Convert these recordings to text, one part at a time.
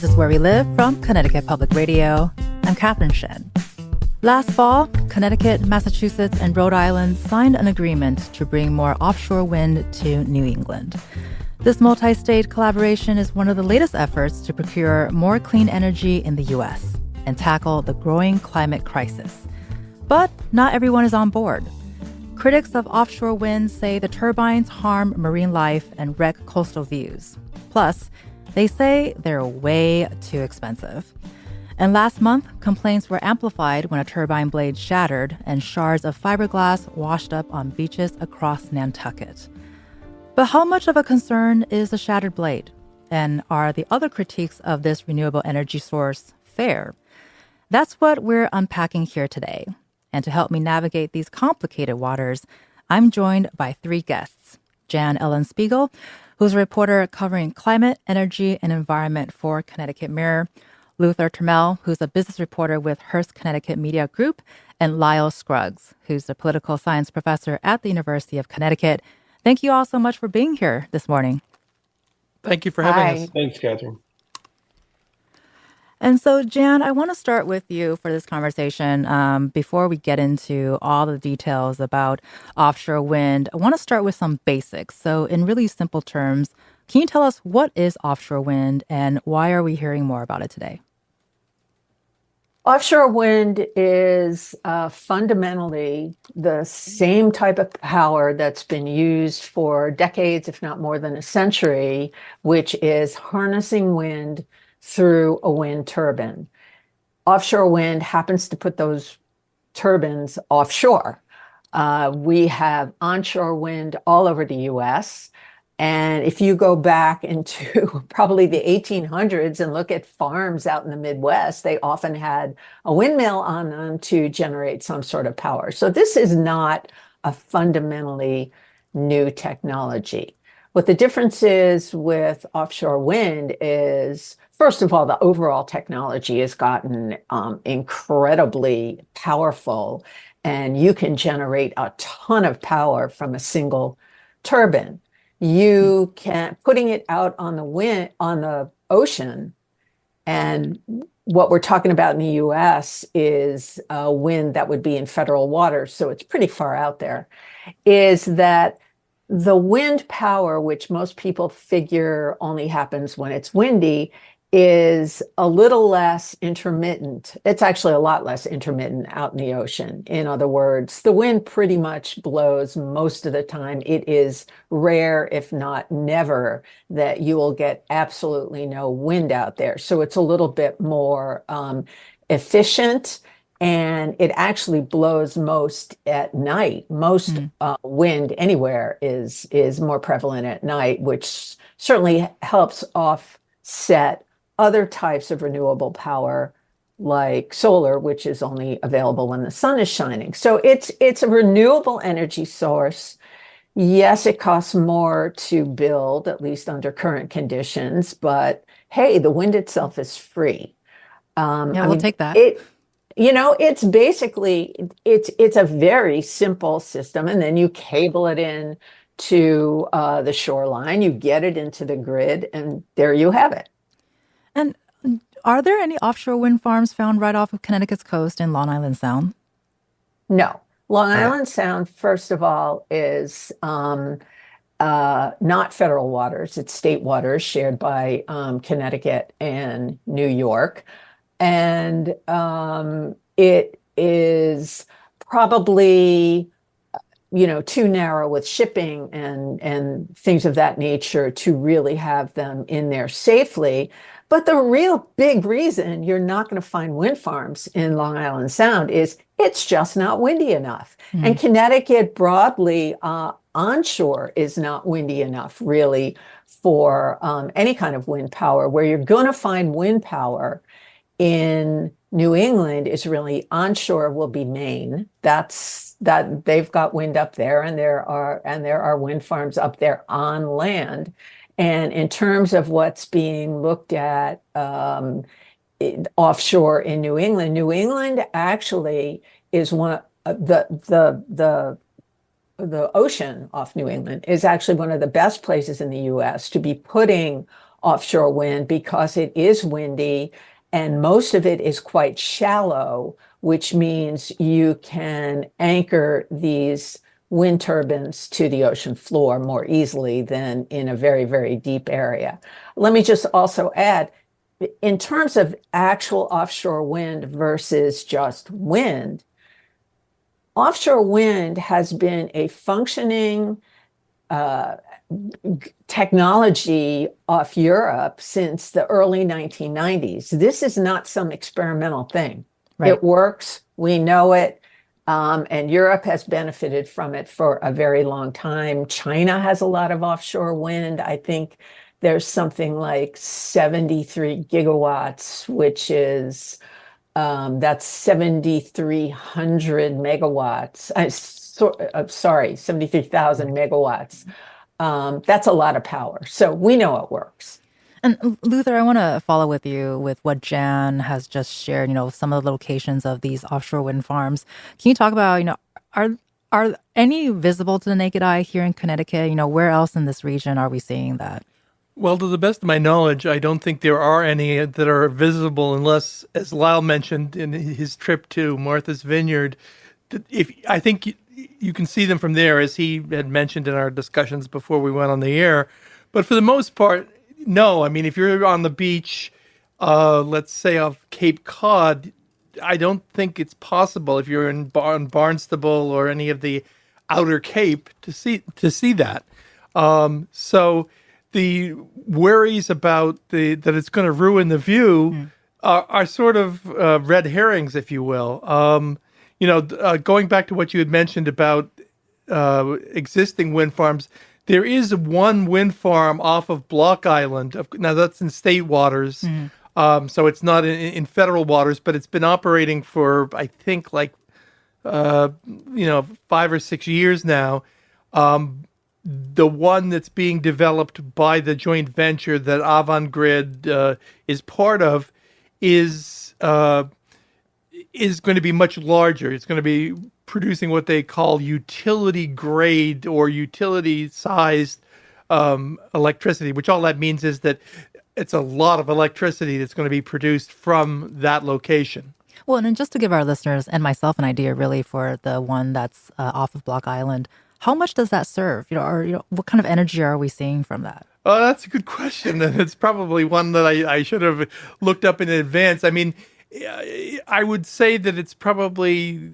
This is Where We Live from Connecticut Public Radio. I'm Catherine Shen. Last fall, Connecticut, Massachusetts, and Rhode Island signed an agreement to bring more offshore wind to New England. This multi-state collaboration is one of the latest efforts to procure more clean energy in the U.S. and tackle the growing climate crisis. But not everyone is on board. Critics of offshore wind say the turbines harm marine life and wreck coastal views. Plus, they say they're way too expensive. And last month, complaints were amplified when a turbine blade shattered and shards of fiberglass washed up on beaches across Nantucket. But how much of a concern is the shattered blade? And are the other critiques of this renewable energy source fair? That's what we're unpacking here today. And to help me navigate these complicated waters, I'm joined by three guests. Jan Ellen Spiegel, who's a reporter covering climate, energy, and environment for Connecticut Mirror; Luther Turmelle, who's a business reporter with Hearst Connecticut Media Group; and Lyle Scruggs, who's a political science professor at the University of Connecticut. Thank you all so much for being here this morning. Thank you for having us. Thanks, Catherine. And so, Jan, I want to start with you for this conversation. Before we get into all the details about offshore wind, I want to start with some basics. So in really simple terms, can you tell us what is offshore wind and why are we hearing more about it today? Offshore wind is fundamentally the same type of power that's been used for decades, if not more than a century, which is harnessing wind through a wind turbine. Offshore wind happens to put those turbines offshore. We have onshore wind all over the US. And if you go back into probably the 1800s and look at farms out in the Midwest, they often had a windmill on them to generate some sort of power. So this is not a fundamentally new technology. What the difference is with offshore wind is, first of all, the overall technology has gotten incredibly powerful, and you can generate a ton of power from a single turbine. You can putting it out on the ocean, and what we're talking about in the U.S. is wind that would be in federal waters, so it's pretty far out there. Is that the wind power, which most people figure only happens when it's windy, is a little less intermittent. It's actually a lot less intermittent out in the ocean. In other words, the wind pretty much blows most of the time. It is rare, if not never, that you will get absolutely no wind out there. So it's a little bit more efficient. And it actually blows most at night. Most wind anywhere is more prevalent at night, which certainly helps offset other types of renewable power like solar, which is only available when the sun is shining. So it's a renewable energy source. Yes, it costs more to build, at least under current conditions, but hey, the wind itself is free. We'll take that. It's basically, it's a very simple system, and then you cable it in to the shoreline, you get it into the grid, and there you have it. And are there any offshore wind farms found right off of Connecticut's coast in Long Island Sound? No. Long Island Sound, first of all, is not federal waters. It's state waters shared by Connecticut and New York. And it is probably, too narrow with shipping and things of that nature to really have them in there safely. But the real big reason you're not going to find wind farms in Long Island Sound is it's just not windy enough. And Connecticut broadly onshore is not windy enough really for any kind of wind power. Where you're going to find wind power in New England is really onshore will be Maine. That they've got wind up there, and there are wind farms up there on land. And in terms of what's being looked at offshore in New England actually is one of the ocean off New England is actually one of the best places in the U.S. to be putting offshore wind because it is windy and most of it is quite shallow, which means you can anchor these wind turbines to the ocean floor more easily than in a very, very deep area. Let me just also add, in terms of actual offshore wind versus just wind, offshore wind has been a functioning technology off Europe since the early 1990s. This is not some experimental thing. Right. It works. We know it. And Europe has benefited from it for a very long time. China has a lot of offshore wind. I think there's something like 73 gigawatts, which is that's 7,300 megawatts. Sorry, 73,000 megawatts. That's a lot of power. So we know it works. And Luther, I want to follow with you with what Jan has just shared, some of the locations of these offshore wind farms. Can you talk about, are any visible to the naked eye here in Connecticut? Where else in this region are we seeing that? Well, to the best of my knowledge, I don't think there are any that are visible unless, as Lyle mentioned in his trip to Martha's Vineyard, I think you can see them from there, as he had mentioned in our discussions before we went on the air. But for the most part, no. I mean, if you're on the beach, let's say off Cape Cod, I don't think it's possible if you're in Barnstable or any of the outer Cape to see that. So the worries about that it's going to ruin the view are sort of red herrings, if you will. Going back to what you had mentioned about existing wind farms, there is one wind farm off of Block Island. Now, that's in state waters, so it's not in federal waters, but it's been operating for, I think, 5 or 6 years now. The one that's being developed by the joint venture that Avangrid is part of is going to be much larger. It's going to be producing what they call utility grade or utility sized electricity, which all that means is that it's a lot of electricity that's going to be produced from that location. Well, and then just to give our listeners and myself an idea, really, for the one that's off of Block Island, how much does that serve? What kind of energy are we seeing from that? Oh, that's a good question, and it's probably one that I should have looked up in advance. I mean, I would say that it's probably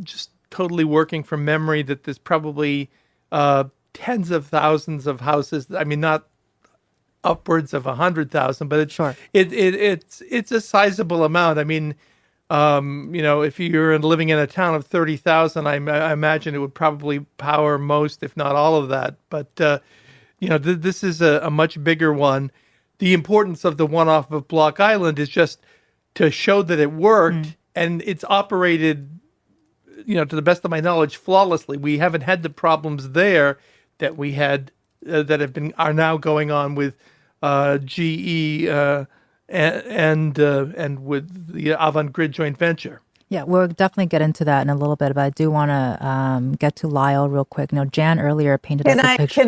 just totally working from memory that there's probably tens of thousands of houses. I mean, not upwards of 100,000, but it's a sizable amount. I mean, if you're living in a town of 30,000, I imagine it would probably power most, if not all of that. But this is a much bigger one. The importance of the one off of Block Island is just to show that it worked, and it's operated, to the best of my knowledge, flawlessly. We haven't had the problems there that we had that are now going on with GE and with the Avangrid joint venture. Yeah, we'll definitely get into that in a little bit, but I do want to get to Lyle real quick. Jan earlier painted us a picture.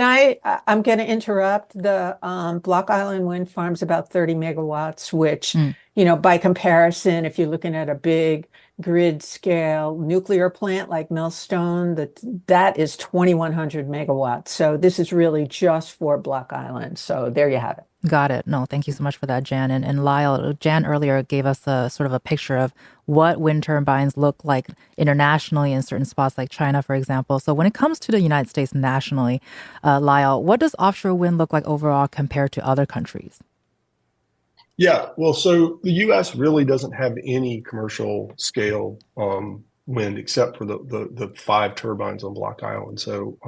I'm going to interrupt. The Block Island wind farm's about 30 megawatts, which, by comparison, if you're looking at a big grid scale nuclear plant like Millstone, that is 2,100 megawatts. So this is really just for Block Island. So there you have it. Got it. No, thank you so much for that, Jan. And Lyle, Jan earlier gave us a sort of a picture of what wind turbines look like internationally in certain spots like China, for example. So when it comes to the United States nationally, Lyle, what does offshore wind look like overall compared to other countries? Yeah, well, so the U.S. really doesn't have any commercial scale wind except for the 5 turbines on Block Island. So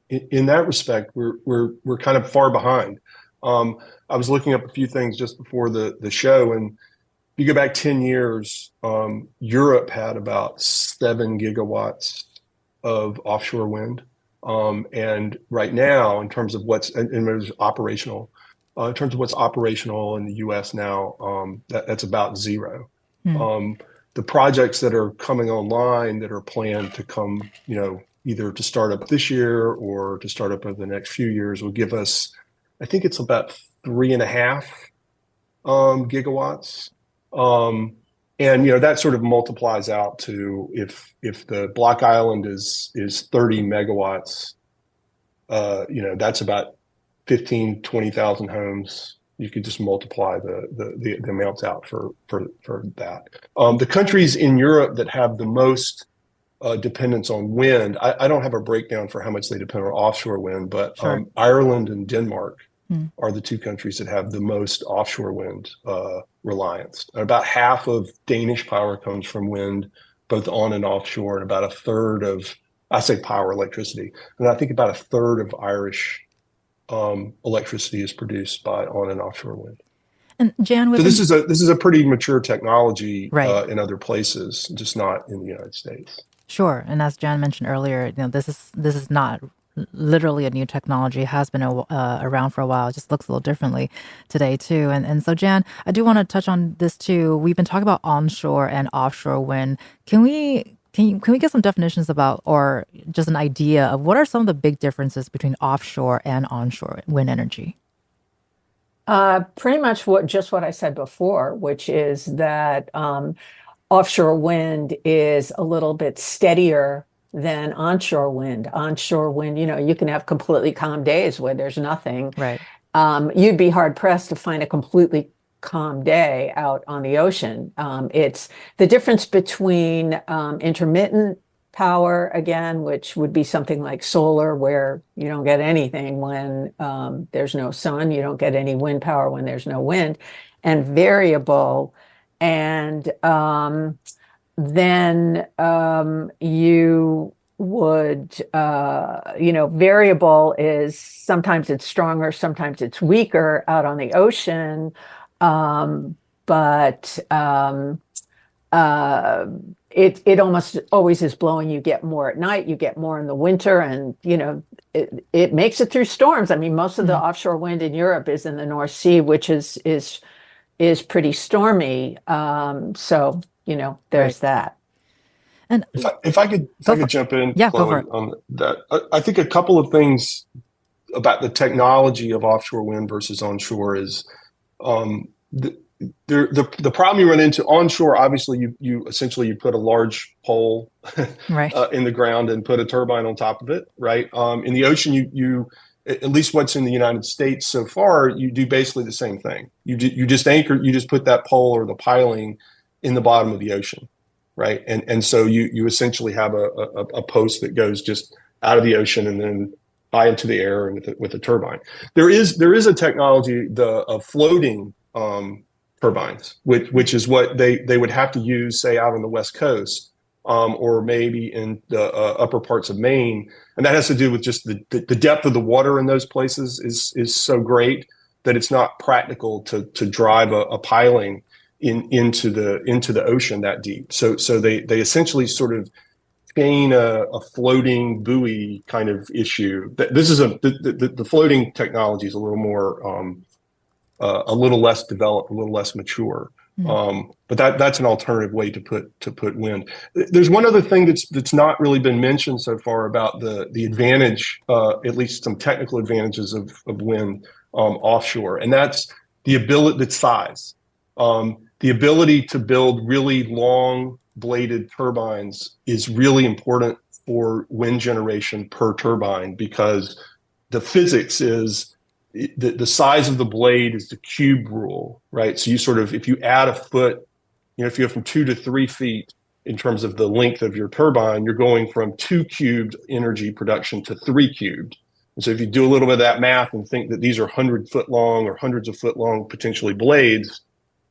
in that respect, we're kind of far behind. I was looking up a few things just before the show, and if you go back 10 years, Europe had about 7 gigawatts of offshore wind. And right now, in terms of what's operational, in terms of what's operational in the U.S. now, that's about 0. The projects that are coming online that are planned to come, either to start up this year or to start up over the next few years will give us I think it's about 3.5 gigawatts. And that sort of multiplies out to if the Block Island is 30 megawatts, that's about 20,000 homes. You could just multiply the amounts out for that. The countries in Europe that have the most dependence on wind, I don't have a breakdown for how much they depend on offshore wind, but Sure. Ireland and Denmark are the two countries that have the most offshore wind reliance. About half of Danish power comes from wind, both on and offshore, and about a third of, I say power, electricity, and I think about a third of Irish electricity is produced by on and offshore wind. And Jan, So this is a pretty mature technology right. in other places, just not in the United States. Sure. And as Jan mentioned earlier, this is not literally a new technology. It has been around for a while. It just looks a little differently today too. And so Jan, I do want to touch on this too. We've been talking about onshore and offshore wind. Can we get some definitions about, or just an idea of, what are some of the big differences between offshore and onshore wind energy? Pretty much what I said before, which is that offshore wind is a little bit steadier than onshore wind. Onshore wind, you can have completely calm days where there's nothing. Right. You'd be hard pressed to find a completely calm day out on the ocean. It's the difference between intermittent power, again, which would be something like solar, where you don't get anything when there's no sun. You don't get any wind power when there's no wind, and variable. And then you would, variable is sometimes it's stronger, sometimes it's weaker out on the ocean. But it almost always is blowing. You get more at night, you get more in the winter, and it makes it through storms. I mean, most of the offshore wind in Europe is in the North Sea, which is pretty stormy. So there's Right. that. And If I could jump in, Yeah, go Chloe, for it. on that, I think a couple of things about the technology of offshore wind versus onshore is the problem you run into onshore. Obviously, you essentially put a large pole Right. in the ground and put a turbine on top of it, right? In the ocean, you at least what's in the United States so far, you do basically the same thing. You just put that pole or the piling in the bottom of the ocean, right? And so you essentially have a post that goes just out of the ocean and then high into the air and with a turbine. There is a technology of floating turbines, which is what they would have to use, say, out on the West Coast, or maybe in the upper parts of Maine, and that has to do with just the depth of the water in those places is so great that it's not practical to drive a piling into the ocean that deep. So they essentially sort of chain a floating buoy kind of issue. This is the floating technology is a little more a little less developed, a little less mature. But that's an alternative way to put wind. There's one other thing that's not really been mentioned so far about the advantage, at least some technical advantages of wind offshore, and that's the size. The ability to build really long bladed turbines is really important for wind generation per turbine, because the physics is the size of the blade is the cube rule, right? So you sort of, if you add a foot, if you go from 2 to 3 feet in terms of the length of your turbine, you're going from 2 cubed energy production to 3 cubed. And so if you do a little bit of that math and think that these are 100-foot long or hundreds of foot long potentially blades,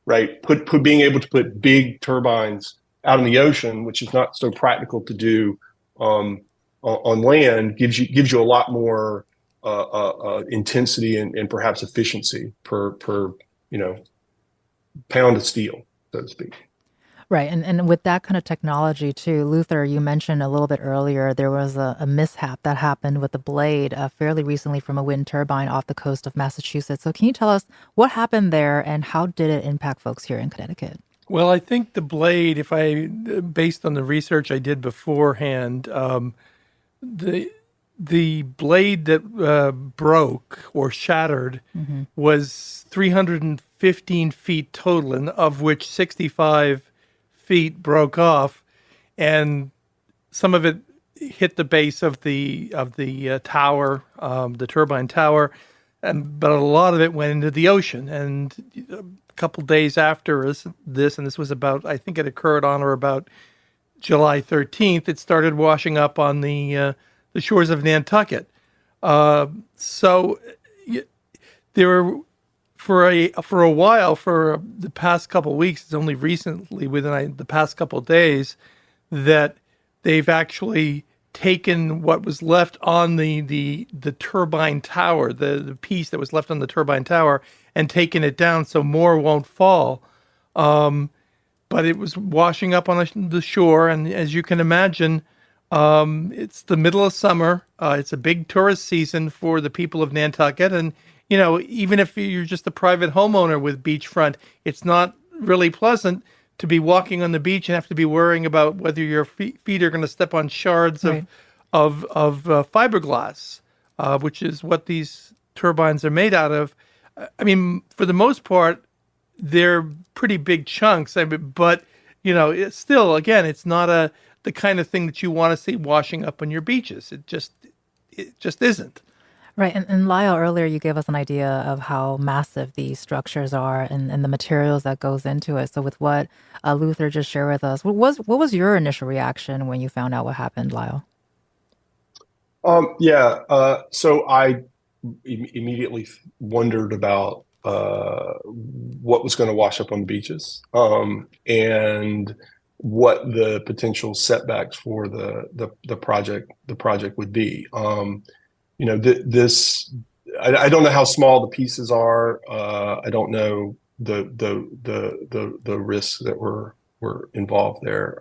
right? Being able to put big turbines out in the ocean, which is not so practical to do on land, gives you a lot more intensity and perhaps efficiency per pound of steel, so to speak. Right. And with that kind of technology too, Luther, you mentioned a little bit earlier, there was a mishap that happened with the blade fairly recently from a wind turbine off the coast of Massachusetts. So can you tell us what happened there and how did it impact folks here in Connecticut? Well, I think the blade, based on the research I did beforehand, the blade that broke or shattered was 315 feet total, and of which 65 feet broke off, and some of it hit the base of the tower, the turbine tower, but a lot of it went into the ocean. And a couple days after this, and this was about, I think it occurred on or about July 13th, it started washing up on the shores of Nantucket. So there were for a while, for the past couple of weeks, it's only recently within the past couple of days that they've actually taken what was left on the turbine tower, the piece that was left on the turbine tower, and taken it down so more won't fall. But it was washing up on the shore, and as you can imagine, it's the middle of summer. It's a big tourist season for the people of Nantucket, and even if you're just a private homeowner with beachfront, it's not really pleasant to be walking on the beach and have to be worrying about whether your feet are going to step on shards of fiberglass, which is what these turbines are made out of. I mean, for the most part, they're pretty big chunks. But it's still, again, it's not the kind of thing that you want to see washing up on your beaches. It just isn't. Right. And Lyle, earlier you gave us an idea of how massive these structures are and the materials that goes into it. So with what Luther just shared with us, what was your initial reaction when you found out what happened, Lyle? So I immediately wondered about what was going to wash up on the beaches, and what the potential setbacks for the project would be. I don't know how small the pieces are. I don't know the risks that were involved there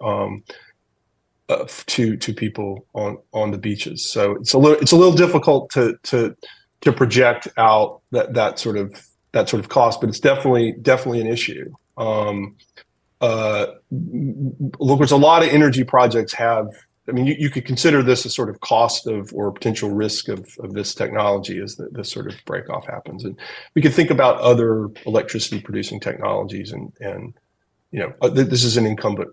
to people on the beaches. So it's a little difficult to project out that sort of cost, but it's definitely an issue. Look, there's a lot of energy projects have. I mean, you could consider this a sort of cost of or potential risk of this technology as this sort of break-off happens. And we could think about other electricity producing technologies, and this is an incumbent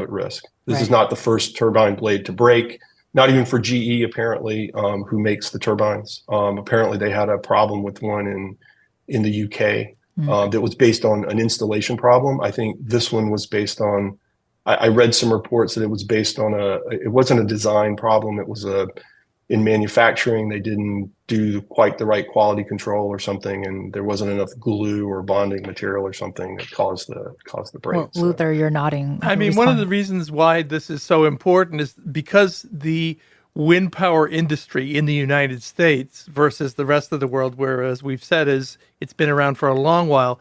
risk. This is not the first turbine blade to break, not even for GE apparently, who makes the turbines. Apparently they had a problem with one in the UK that was based on an installation problem. I think this one was based on, I read some reports that it was based on it wasn't a design problem. It was in manufacturing, they didn't do quite the right quality control or something, and there wasn't enough glue or bonding material or something that caused the break. Well, Luther, you're nodding. I mean, one of the reasons why this is so important is because the wind power industry in the United States versus the rest of the world, where, as we've said, it's been around for a long while.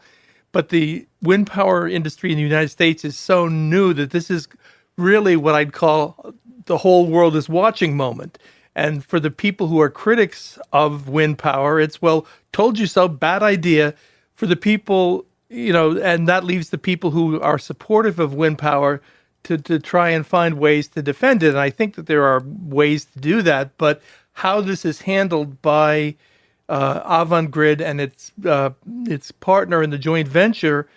But the wind power industry in the United States is so new that this is really what I'd call the whole world is watching moment. And for the people who are critics of wind power, it's, well, told you so, bad idea. For the people, and that leaves the people who are supportive of wind power to try and find ways to defend it. And I think that there are ways to do that. But how this is handled by Avangrid and its partner in the joint venture,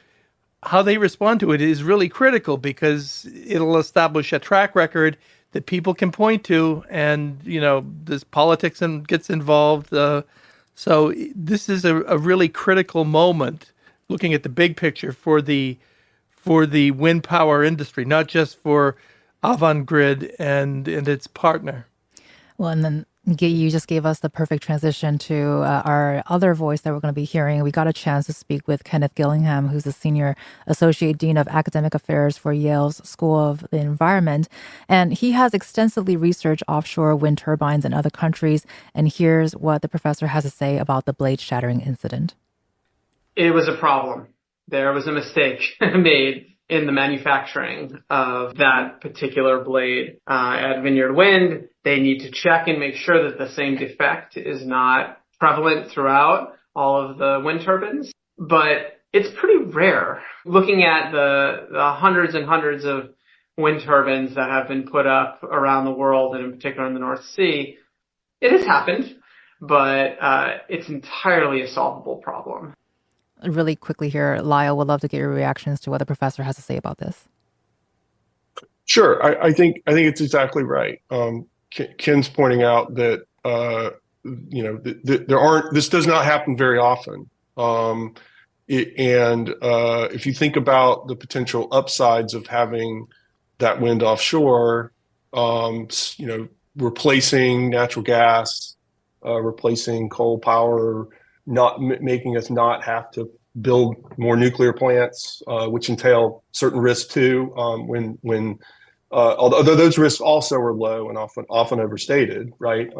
how they respond to it is really critical, because it'll establish a track record that people can point to, and this politics gets involved. So this is a really critical moment, looking at the big picture for the wind power industry, not just for Avangrid and its partner. Well, and then you just gave us the perfect transition to our other voice that we're going to be hearing. We got a chance to speak with Kenneth Gillingham, who's the Senior Associate Dean of Academic Affairs for Yale's School of the Environment. And he has extensively researched offshore wind turbines in other countries. And here's what the professor has to say about the blade shattering incident. It was a problem. There was a mistake made in the manufacturing of that particular blade at Vineyard Wind. They need to check and make sure that the same defect is not prevalent throughout all of the wind turbines. But it's pretty rare. Looking at the hundreds and hundreds of wind turbines that have been put up around the world, and in particular in the North Sea, It has happened, but it's entirely a solvable problem. Really quickly here, Lyle, would love to get your reactions to what the professor has to say about this. Sure, I think it's exactly right. Ken's pointing out that there aren't. This does not happen very often. If you think about the potential upsides of having that wind offshore, replacing natural gas, replacing coal power, not making us not have to build more nuclear plants, which entail certain risks too. Although those risks also are low and often overstated, right?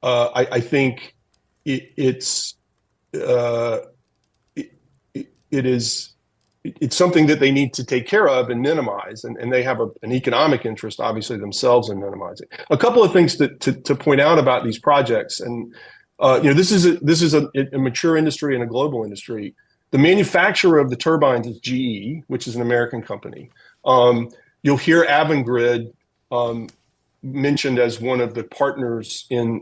I think it's something that they need to take care of and minimize, and they have an economic interest, obviously, themselves in minimizing. A couple of things to point out about these projects, and this is a mature industry and a global industry. The manufacturer of the turbines is GE, which is an American company. You'll hear Avangrid mentioned as one of the partners in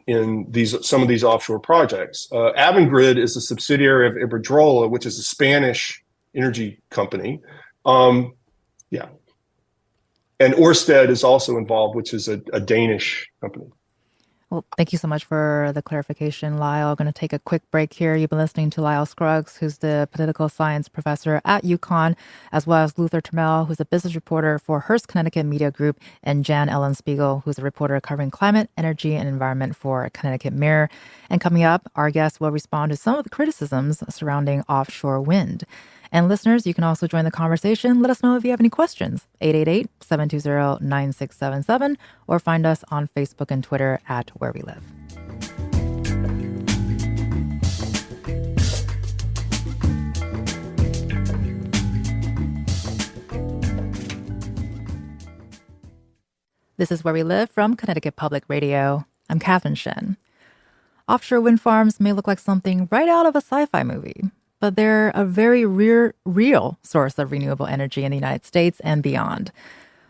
some of these offshore projects. Avangrid is a subsidiary of Iberdrola, which is a Spanish energy company. And Ørsted is also involved, which is a Danish company. Well, thank you so much for the clarification, Lyle. I'm going to take a quick break here. You've been listening to Lyle Scruggs, who's the political science professor at UConn, as well as Luther Turmelle, who's a business reporter for Hearst Connecticut Media Group, and Jan Ellen Spiegel, who's a reporter covering climate, energy, and environment for Connecticut Mirror. And coming up, our guests will respond to some of the criticisms surrounding offshore wind. And listeners, you can also join the conversation. Let us know if you have any questions. 888-720-9677 or find us on Facebook and Twitter at Where We Live. This is Where We Live from Connecticut Public Radio. I'm Catherine Shen. Offshore wind farms may look like something right out of a sci-fi movie, but they're a very real source of renewable energy in the United States and beyond.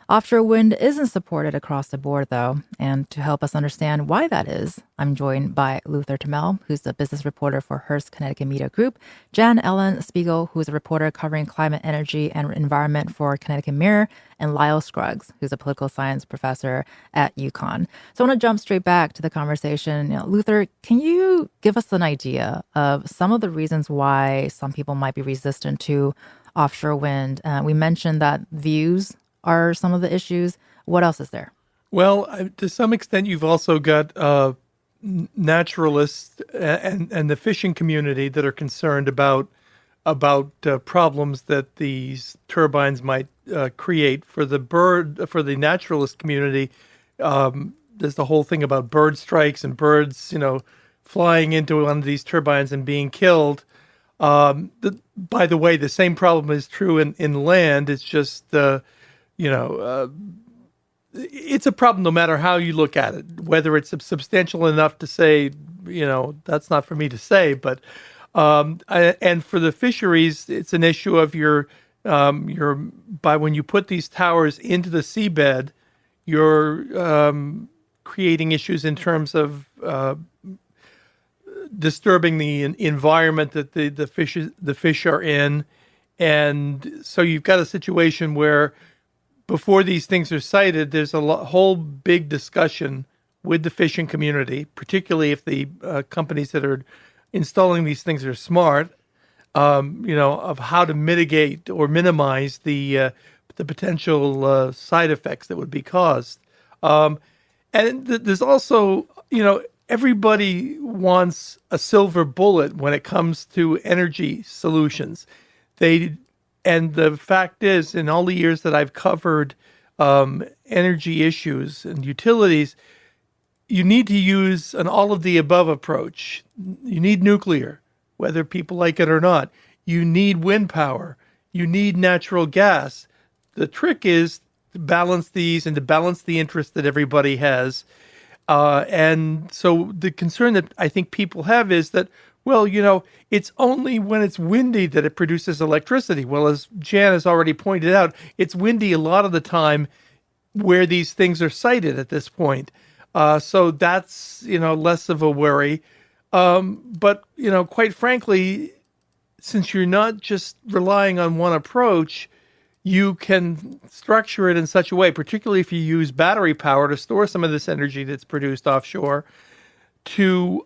Offshore wind isn't supported across the board, though, and to help us understand why that is, I'm joined by Luther Turmelle, who's the business reporter for Hearst Connecticut Media Group, Jan Ellen Spiegel, who's a reporter covering climate, energy, and environment for Connecticut Mirror, and Lyle Scruggs, who's a political science professor at UConn. So I want to jump straight back to the conversation. Luther, can you give us an idea of some of the reasons why some people might be resistant to offshore wind? We mentioned that views are some of the issues. What else is there? Well, to some extent, you've also got naturalists and the fishing community that are concerned about problems that these turbines might create. For the naturalist community, there's the whole thing about bird strikes and birds, flying into one of these turbines and being killed. By the way, the same problem is true in land. It's just it's a problem no matter how you look at it, whether it's substantial enough to say, that's not for me to say. But and for the fisheries, it's an issue of when you put these towers into the seabed, you're creating issues in terms of disturbing the environment that the fish are in. And so you've got a situation where before these things are sited, there's a whole big discussion with the fishing community, particularly if the companies that are installing these things are smart, of how to mitigate or minimize the potential side effects that would be caused. And there's also, everybody wants a silver bullet when it comes to energy solutions. And the fact is, in all the years that I've covered energy issues and utilities, you need to use an all-of-the-above approach. You need nuclear, whether people like it or not. You need wind power. You need natural gas. The trick is to balance these and to balance the interest that everybody has. And so the concern that I think people have is that, well, it's only when it's windy that it produces electricity. Well, as Jan has already pointed out, it's windy a lot of the time where these things are sited at this point. So that's, less of a worry. But, quite frankly, since you're not just relying on one approach, you can structure it in such a way, particularly if you use battery power to store some of this energy that's produced offshore, to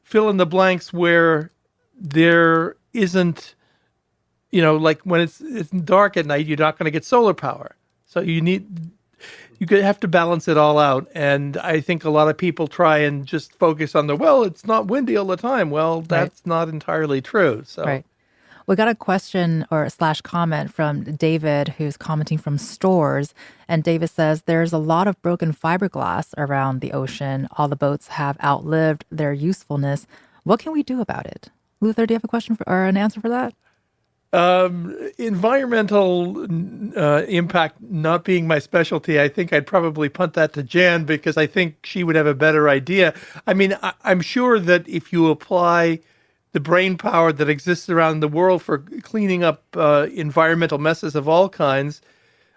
fill in the blanks where there isn't, like when it's dark at night, you're not going to get solar power. So you could have to balance it all out. And I think a lot of people try and just focus on it's not windy all the time. Well, that's not entirely true. So. Right. We got a question or / comment from David, who's commenting from Stores. And David says, there's a lot of broken fiberglass around the ocean. All the boats have outlived their usefulness. What can we do about it? Luther, do you have a question or an answer for that? Environmental impact not being my specialty, I think I'd probably punt that to Jan because I think she would have a better idea. I mean, I'm sure that if you apply the brain power that exists around the world for cleaning up environmental messes of all kinds,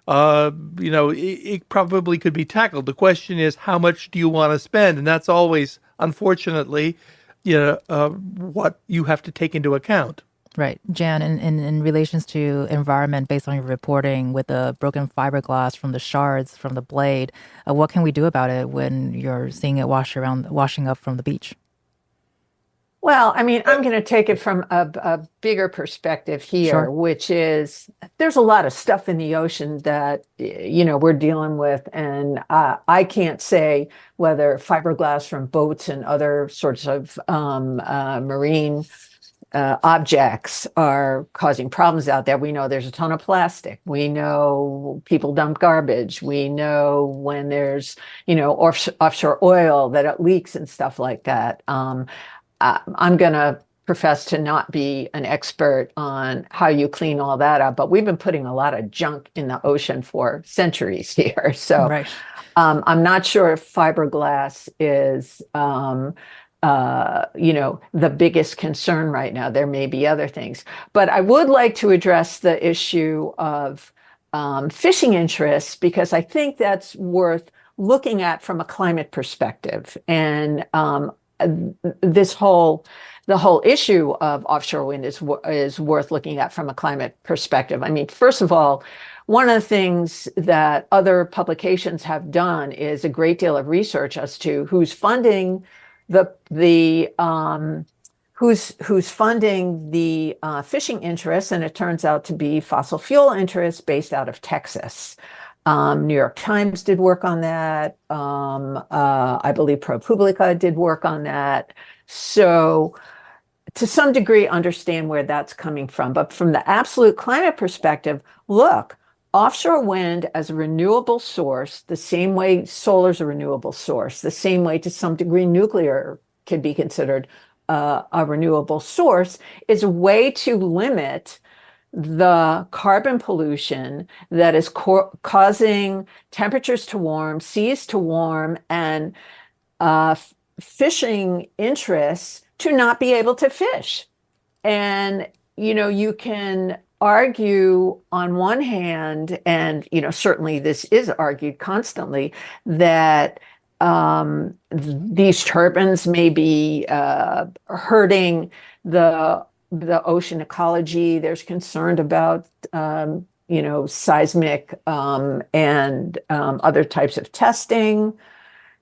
it probably could be tackled. The question is, how much do you want to spend? And that's always, unfortunately, what you have to take into account. Right. Jan, in relations to environment, based on your reporting with the broken fiberglass from the shards from the blade, what can we do about it when you're seeing it washing up from the beach? Well, I mean, I'm going to take it from a bigger perspective here, Sure. which is there's a lot of stuff in the ocean that, we're dealing with. And I can't say whether fiberglass from boats and other sorts of marine objects are causing problems out there. We know there's a ton of plastic. We know people dump garbage. We know when there's, offshore oil that it leaks and stuff like that. I'm going to profess to not be an expert on how you clean all that up, but we've been putting a lot of junk in the ocean for centuries here. So Right. I'm not sure if fiberglass is, the biggest concern right now. There may be other things, but I would like to address the issue of fishing interests because I think that's worth looking at from a climate perspective. And the whole issue of offshore wind is worth looking at from a climate perspective. I mean, first of all, one of the things that other publications have done is a great deal of research as to who's funding who's funding the fishing interests, and it turns out to be fossil fuel interests based out of Texas. New York Times did work on that. I believe ProPublica did work on that. So to some degree, understand where that's coming from. But from the absolute climate perspective, look, offshore wind as a renewable source, the same way solar is a renewable source, the same way to some degree nuclear can be considered a renewable source, is a way to limit the carbon pollution that is causing temperatures to warm, seas to warm, and fishing interests to not be able to fish. And, you can argue on one hand, and, certainly this is argued constantly, that these turbines may be hurting the ocean ecology. There's concern about, seismic and other types of testing.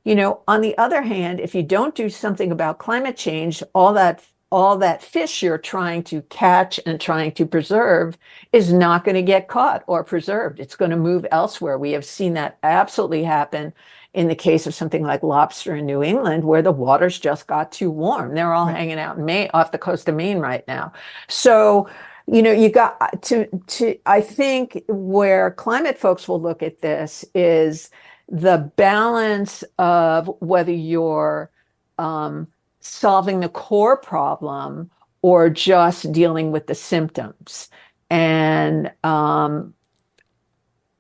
On the other hand, if you don't do something about climate change, all that fish you're trying to catch and trying to preserve is not going to get caught or preserved. It's going to move elsewhere. We have seen that absolutely happen in the case of something like lobster in New England, where the waters just got too warm. They're all hanging out in Maine, off the coast of Maine right now. So, you got to, I think where climate folks will look at this is the balance of whether you're solving the core problem or just dealing with the symptoms. And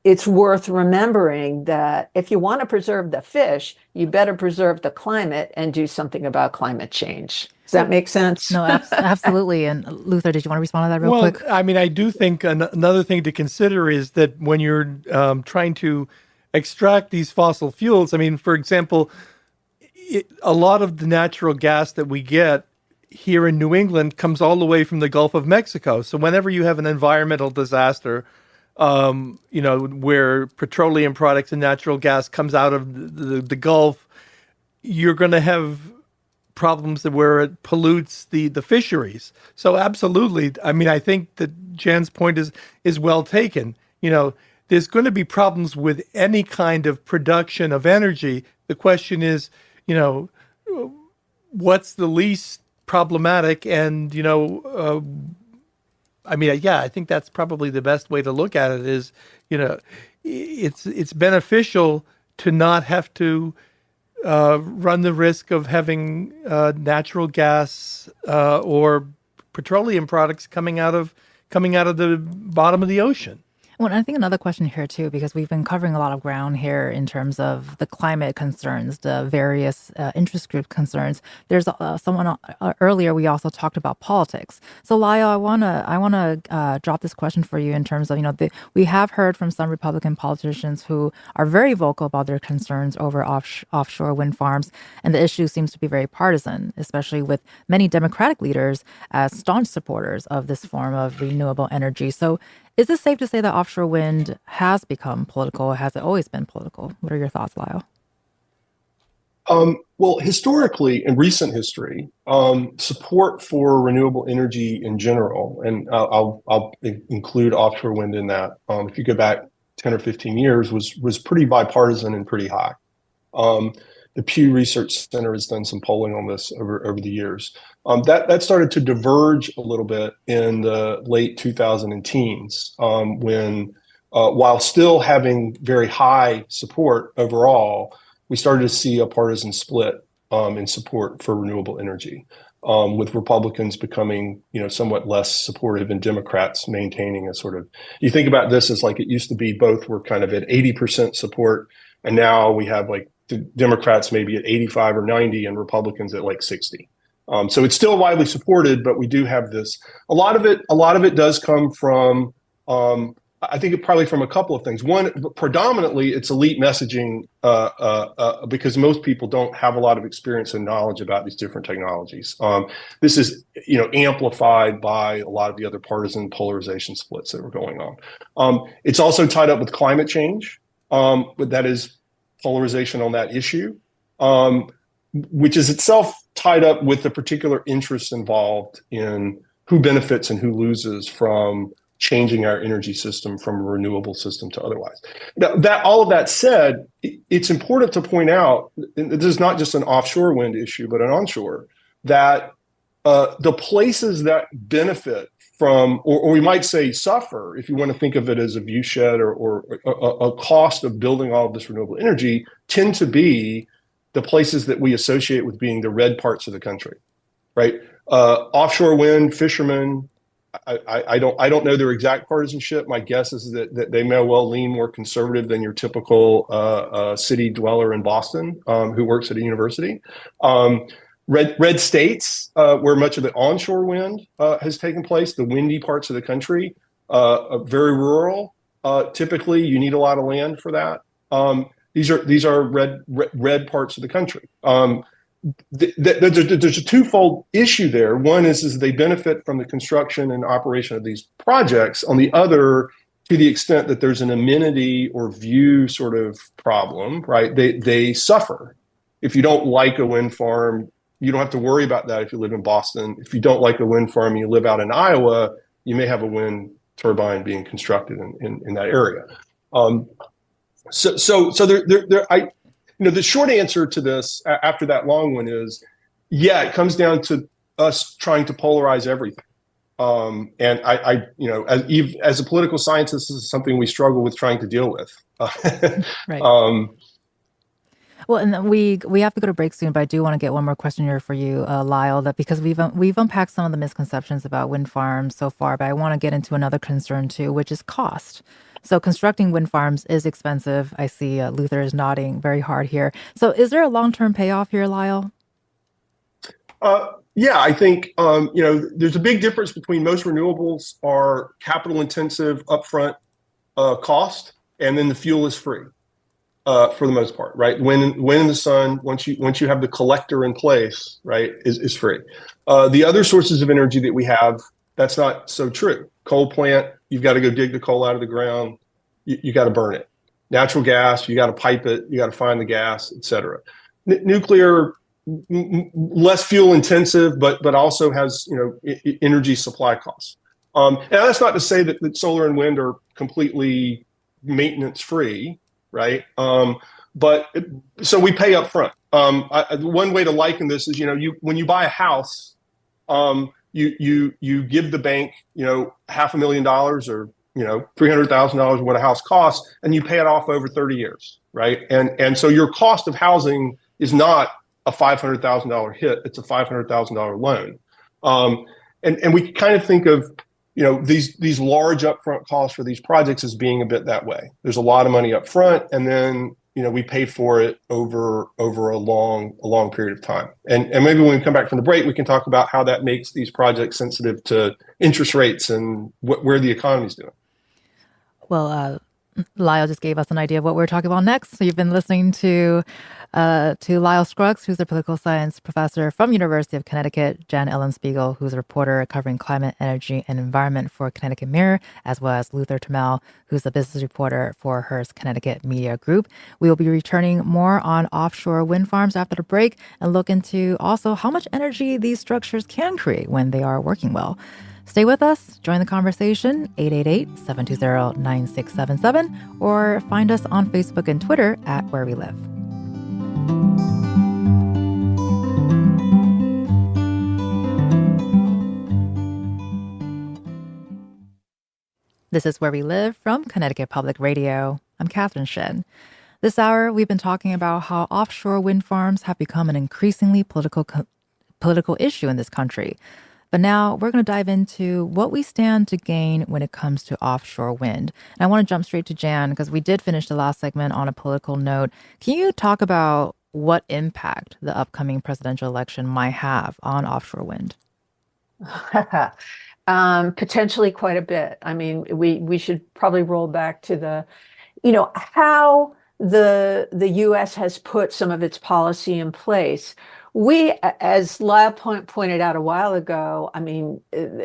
it's worth remembering that if you want to preserve the fish, you better preserve the climate and do something about climate change. Does that make sense? No, absolutely. And Luther, did you want to respond to that real quick? I mean, I do think another thing to consider is that when you're trying to extract these fossil fuels. I mean, for example, a lot of the natural gas that we get here in New England comes all the way from the Gulf of Mexico. So whenever you have an environmental disaster, where petroleum products and natural gas comes out of the Gulf, you're going to have problems where it pollutes the fisheries. So absolutely. I mean, I think that Jan's point is well taken. There's going to be problems with any kind of production of energy. The question is, what's the least problematic? And, I think that's probably the best way to look at it is, it's beneficial to not have to run the risk of having natural gas or petroleum products coming out of the bottom of the ocean. Well, I think another question here too, because we've been covering a lot of ground here in terms of the climate concerns, the various interest group concerns. There's someone earlier. We also talked about politics. So, Lyle, I wanna drop this question for you in terms of we have heard from some Republican politicians who are very vocal about their concerns over offshore wind farms, and the issue seems to be very partisan, especially with many Democratic leaders as staunch supporters of this form of renewable energy. So, is it safe to say that offshore wind has become political? Has it always been political? What are your thoughts, Lyle? Well, historically, in recent history, support for renewable energy in general, and I'll include offshore wind in that. If you go back 10 or 15 years, was pretty bipartisan and pretty high. The Pew Research Center has done some polling on this over the years. That started to diverge a little bit in the late 2010s when, while still having very high support overall, we started to see a partisan split in support for renewable energy, with Republicans becoming, somewhat less supportive and Democrats maintaining a sort of, you think about this as like it used to be, both were kind of at 80% support, and now we have like the Democrats maybe at 85 or 90 and Republicans at like 60. So it's still widely supported, but we do have this. A lot of it does come from, I think probably from a couple of things. One, predominantly, it's elite messaging because most people don't have a lot of experience and knowledge about these different technologies. This is, amplified by a lot of the other partisan polarization splits that were going on. It's also tied up with climate change, but that is polarization on that issue, which is itself tied up with the particular interests involved in who benefits and who loses from changing our energy system from a renewable system to otherwise. Now, all of that said, it's important to point out, and this is not just an offshore wind issue, but an onshore, that the places that benefit from, or we might say suffer, if you want to think of it as a viewshed or a cost of building all of this renewable energy, tend to be the places that we associate with being the red parts of the country, right? Offshore wind, fishermen, I don't know their exact partisanship. My guess is that they may well lean more conservative than your typical city dweller in Boston who works at a university. Red states, where much of the onshore wind has taken place, the windy parts of the country, very rural. Typically, you need a lot of land for that. These are red parts of the country. There's a twofold issue there. One is they benefit from the construction and operation of these projects. On the other, to the extent that there's an amenity or view sort of problem, right? They suffer. If you don't like a wind farm, you don't have to worry about that if you live in Boston. If you don't like a wind farm and you live out in Iowa, you may have a wind turbine being constructed in that area. The short answer to this after that long one is, yeah, it comes down to us trying to polarize everything. And as a political scientist, this is something we struggle with trying to deal with. Right. Well, and we have to go to break soon, but I do want to get one more question here for you, Lyle, that because we've unpacked some of the misconceptions about wind farms so far, but I want to get into another concern too, which is cost. So constructing wind farms is expensive. I see Luther is nodding very hard here. So is there a long-term payoff here, Lyle? Yeah, I think, there's a big difference between most renewables are capital intensive upfront cost, and then the fuel is free. for the most part, right? Wind and the sun, once you have the collector in place, right, is free. The other sources of energy that we have, that's not so true. Coal plant, you've got to go dig the coal out of the ground. You got to burn it. Natural gas, you got to pipe it. You got to find the gas, et cetera. Nuclear, less fuel intensive, but also has energy supply costs. And that's not to say that solar and wind are completely maintenance free, right? But so we pay up front. One way to liken this is, when you buy a house, you give the bank, $500,000 or $300,000 what a house costs, and you pay it off over 30 years, right? And so your cost of housing is not a $500,000 hit; it's a $500,000 loan. And we kind of think of these large upfront costs for these projects as being a bit that way. There's a lot of money up front, and then we pay for it over a long period of time. And maybe when we come back from the break, we can talk about how that makes these projects sensitive to interest rates and where the economy's doing. Well, Lyle just gave us an idea of what we're talking about next. So you've been listening to Lyle Scruggs, who's a political science professor from University of Connecticut, Jan Ellen Spiegel, who's a reporter covering climate, energy, and environment for Connecticut Mirror, as well as Luther Turmelle, who's a business reporter for Hearst Connecticut Media Group. We will be returning more on offshore wind farms after the break and look into also how much energy these structures can create when they are working well. Stay with us, join the conversation, 888-720-9677, or find us on Facebook and Twitter at Where We Live. This is Where We Live from Connecticut Public Radio. I'm Catherine Shin. This hour, we've been talking about how offshore wind farms have become an increasingly political issue in this country. But now we're going to dive into what we stand to gain when it comes to offshore wind. And I want to jump straight to Jan because we did finish the last segment on a political note. Can you talk about what impact the upcoming presidential election might have on offshore wind? Potentially quite a bit. I mean, we should probably roll back to how the U.S. has put some of its policy in place. We, as Lyle pointed out a while ago, I mean,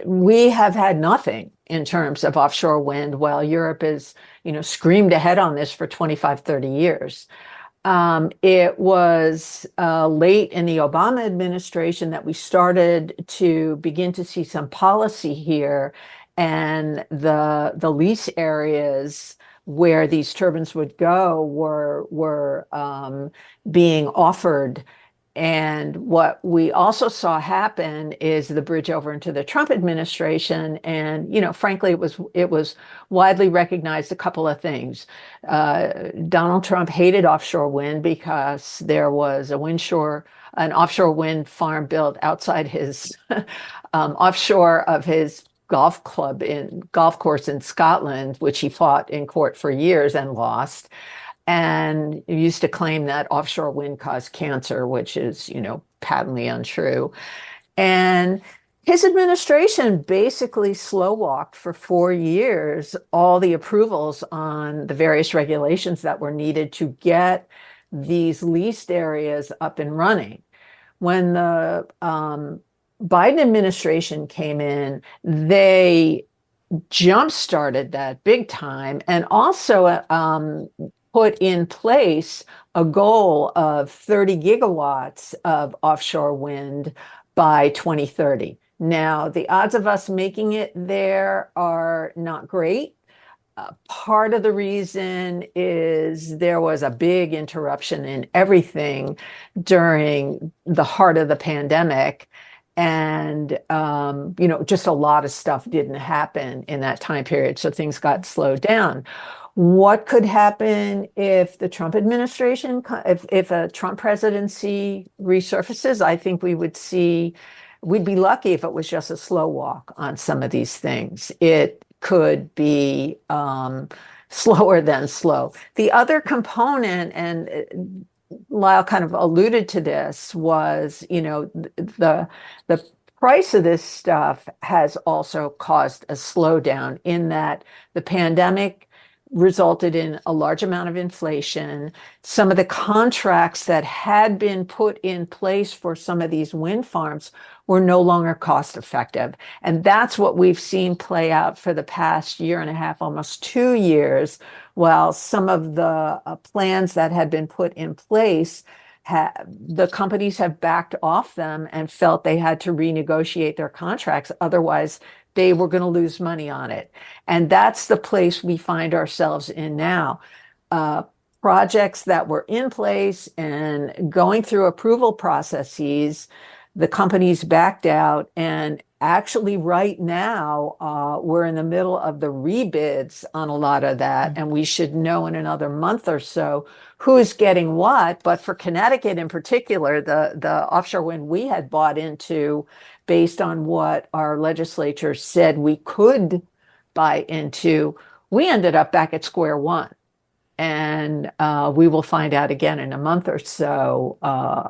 we have had nothing in terms of offshore wind while Europe is, screamed ahead on this for 25, 30 years. It was late in the Obama administration that we started to begin to see some policy here, and the lease areas where these turbines would go were being offered. And what we also saw happen is the bridge over into the Trump administration. And, frankly, it was widely recognized a couple of things. Donald Trump hated offshore wind because there was an offshore wind farm built outside his offshore of his golf course in Scotland, which he fought in court for years and lost. And used to claim that offshore wind caused cancer, which is, patently untrue. And his administration basically slow walked for 4 years all the approvals on the various regulations that were needed to get these leased areas up and running. When the Biden administration came in, they jump-started that big time, and also put in place a goal of 30 gigawatts of offshore wind by 2030. Now, the odds of us making it there are not great. Part of the reason is there was a big interruption in everything during the heart of the pandemic. And, just a lot of stuff didn't happen in that time period. So things got slowed down. What could happen if the Trump administration, if a Trump presidency resurfaces? I think we'd be lucky if it was just a slow walk on some of these things. It could be slower than slow. The other component, and Lyle kind of alluded to this, was, the price of this stuff has also caused a slowdown in that the pandemic resulted in a large amount of inflation. Some of the contracts that had been put in place for some of these wind farms were no longer cost effective. And that's what we've seen play out for the past year and a half, almost 2 years, while some of the plans that had been put in place, the companies have backed off them and felt they had to renegotiate their contracts. Otherwise, they were going to lose money on it. And that's the place we find ourselves in now. Projects that were in place and going through approval processes, the companies backed out. And actually right now, we're in the middle of the rebids on a lot of that. And we should know in another month or so who's getting what. But for Connecticut in particular, the offshore wind we had bought into based on what our legislature said we could buy into, we ended up back at square one. And we will find out again in a month or so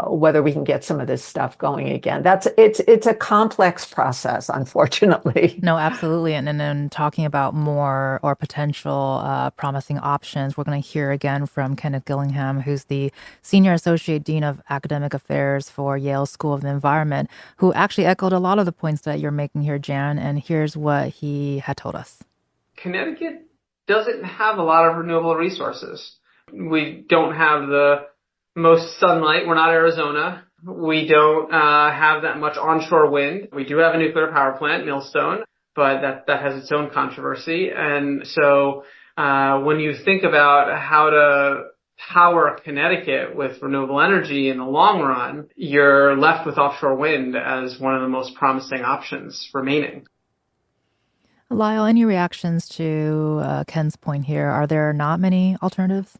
whether we can get some of this stuff going again. It's a complex process, unfortunately. No, absolutely. And then talking about more or potential promising options, we're going to hear again from Kenneth Gillingham, who's the Senior Associate Dean of Academic Affairs for Yale School of the Environment, who actually echoed a lot of the points that you're making here, Jan. And here's what he had told us. Connecticut doesn't have a lot of renewable resources. We don't have the most sunlight. We're not Arizona. We don't have that much onshore wind. We do have a nuclear power plant, Millstone, but that has its own controversy. And so when you think about how to power Connecticut with renewable energy in the long run, you're left with offshore wind as one of the most promising options remaining. Lyle, any reactions to Ken's point here? Are there not many alternatives?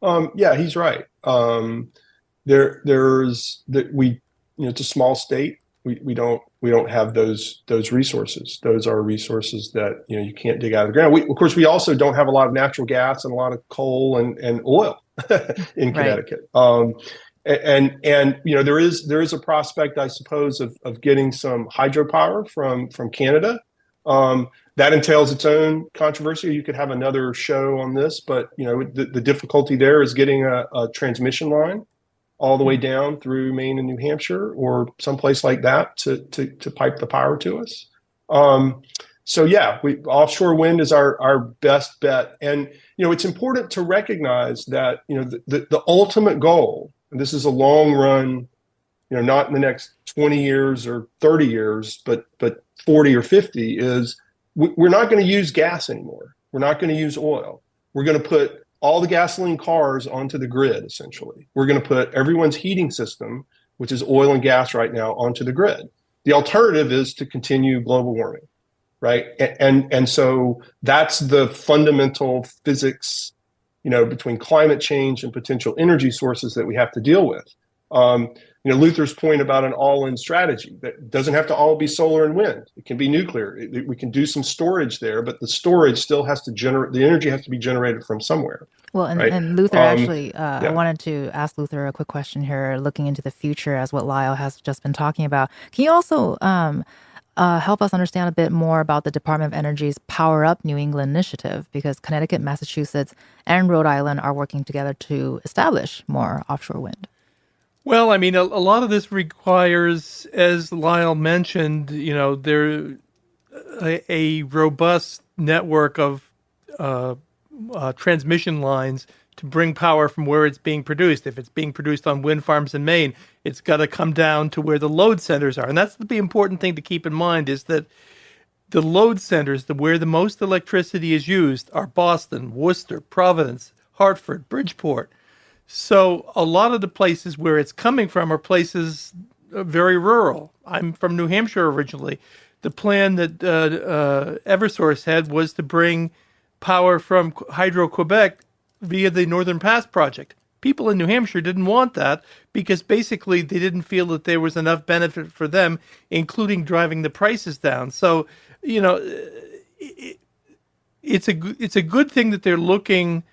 Yeah, he's right. It's a small state. We don't have those resources. Those are resources that you can't dig out of the ground. Of course, we also don't have a lot of natural gas and a lot of coal and oil in Connecticut. Right. There is a prospect, I suppose, of getting some hydropower from Canada. That entails its own controversy. You could have another show on this, but the difficulty there is getting a transmission line all the way down through Maine and New Hampshire or someplace like that to pipe the power to us. Offshore wind is our best bet. And it's important to recognize that the ultimate goal, and this is a long run, not in the next 20 years or 30 years, but 40 or 50, is we're not going to use gas anymore. We're not going to use oil. We're going to put all the gasoline cars onto the grid, essentially. We're going to put everyone's heating system, which is oil and gas right now, onto the grid. The alternative is to continue global warming, right? And so that's the fundamental physics, between climate change and potential energy sources that we have to deal with. Luther's point about an all-in strategy, that doesn't have to all be solar and wind. It can be nuclear. We can do some storage there, but the storage still has to the energy has to be generated from somewhere. Well, and Luther I wanted to ask Luther a quick question here, looking into the future as what Lyle has just been talking about. Can you also help us understand a bit more about the Department of Energy's Power Up New England initiative? Because Connecticut, Massachusetts, and Rhode Island are working together to establish more offshore wind. Well, I mean, a lot of this requires, as Lyle mentioned, there a robust network of transmission lines to bring power from where it's being produced. If it's being produced on wind farms in Maine, it's got to come down to where the load centers are. And that's the important thing to keep in mind, is that the load centers, where the most electricity is used, are Boston, Worcester, Providence, Hartford, Bridgeport. So a lot of the places where it's coming from are places very rural. I'm from New Hampshire originally. The plan that Eversource had was to bring power from Hydro-Quebec via the Northern Pass project. People in New Hampshire didn't want that because basically they didn't feel that there was enough benefit for them, including driving the prices down. So, it's a good thing that they're looking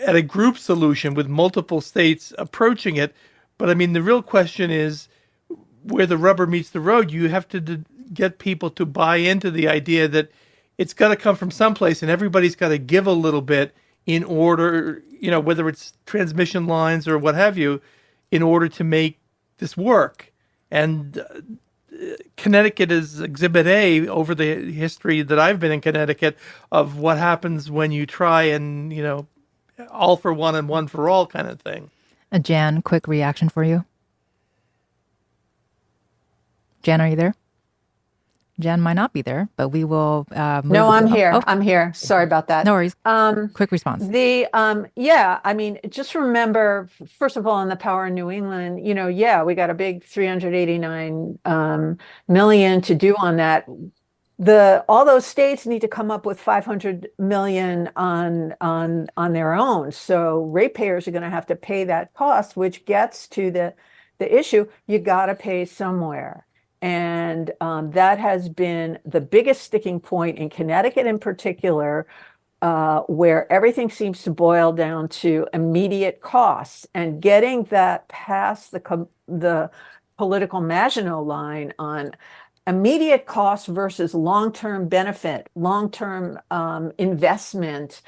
at a group solution with multiple states approaching it. But I mean, the real question is where the rubber meets the road. You have to get people to buy into the idea that it's got to come from someplace, and everybody's got to give a little bit in order, whether it's transmission lines or what have you, in order to make this work. And Connecticut is Exhibit A over the history that I've been in Connecticut of what happens when you try and, all for one and one for all kind of thing. Jan, quick reaction for you. Jan, are you there? Jan might not be there, but we will move. No, I'm here. I'm here. Sorry about that. No worries. Quick response. Just remember, first of all, in the power in New England, we got a big 389 million to do on that. All those states need to come up with 500 million on their own. So ratepayers are going to have to pay that cost, which gets to the issue. You got to pay somewhere. And that has been the biggest sticking point in Connecticut in particular, where everything seems to boil down to immediate costs, and getting that past the political Maginot line on immediate cost versus long-term benefit, long-term investment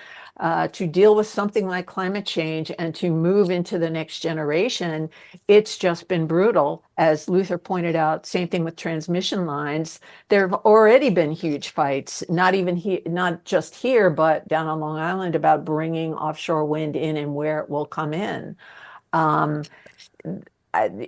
to deal with something like climate change and to move into the next generation. It's just been brutal. As Luther pointed out, same thing with transmission lines. There have already been huge fights, not just here, but down on Long Island, about bringing offshore wind in and where it will come in.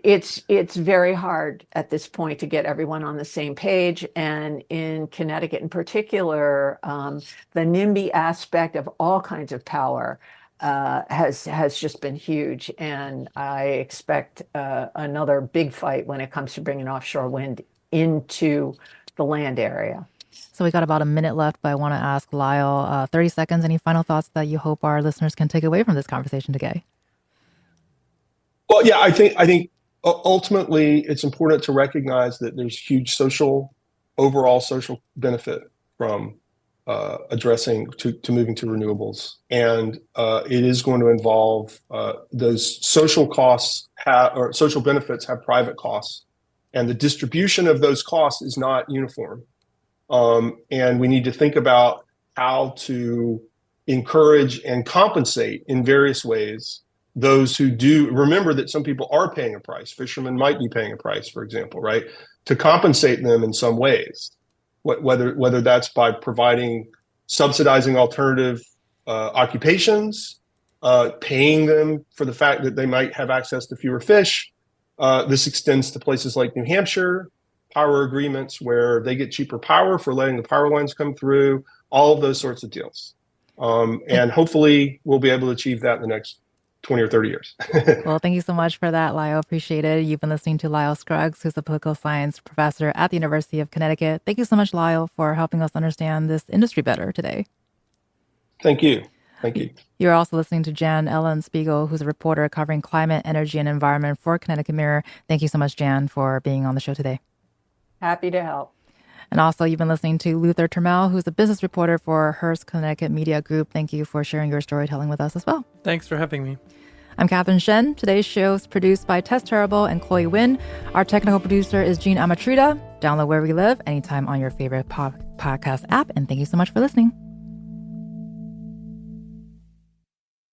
It's very hard at this point to get everyone on the same page. And in Connecticut in particular, the NIMBY aspect of all kinds of power has just been huge. And I expect another big fight when it comes to bringing offshore wind into the land area. So we got about a minute left, but I want to ask Lyle, 30 seconds, any final thoughts that you hope our listeners can take away from this conversation today? Well, yeah, I think ultimately it's important to recognize that there's huge overall social benefit from addressing to moving to renewables, and it is going to involve those social costs or social benefits have private costs, and the distribution of those costs is not uniform, and we need to think about how to encourage and compensate in various ways those who do. Remember that some people are paying a price. Fishermen might be paying a price, for example, right? To compensate them in some ways, whether that's by subsidizing alternative occupations, paying them for the fact that they might have access to fewer fish. This extends to places like New Hampshire, power agreements where they get cheaper power for letting the power lines come through, all of those sorts of deals. And hopefully we'll be able to achieve that in the next 20 or 30 years. Well, thank you so much for that, Lyle. Appreciate it. You've been listening to Lyle Scruggs, who's a political science professor at the University of Connecticut. Thank you so much, Lyle, for helping us understand this industry better today. Thank you. Thank you. You're also listening to Jan Ellen Spiegel, who's a reporter covering climate, energy, and environment for Connecticut Mirror. Thank you so much, Jan, for being on the show today. Happy to help. And also, you've been listening to Luther Turmelle, who's a business reporter for Hearst Connecticut Media Group. Thank you for sharing your storytelling with us as well. Thanks for having me. I'm Catherine Shen. Today's show is produced by Tess Terrible and Chloe Wynn. Our technical producer is Jean Amatrida. Download Where We Live anytime on your favorite podcast app. And thank you so much for listening.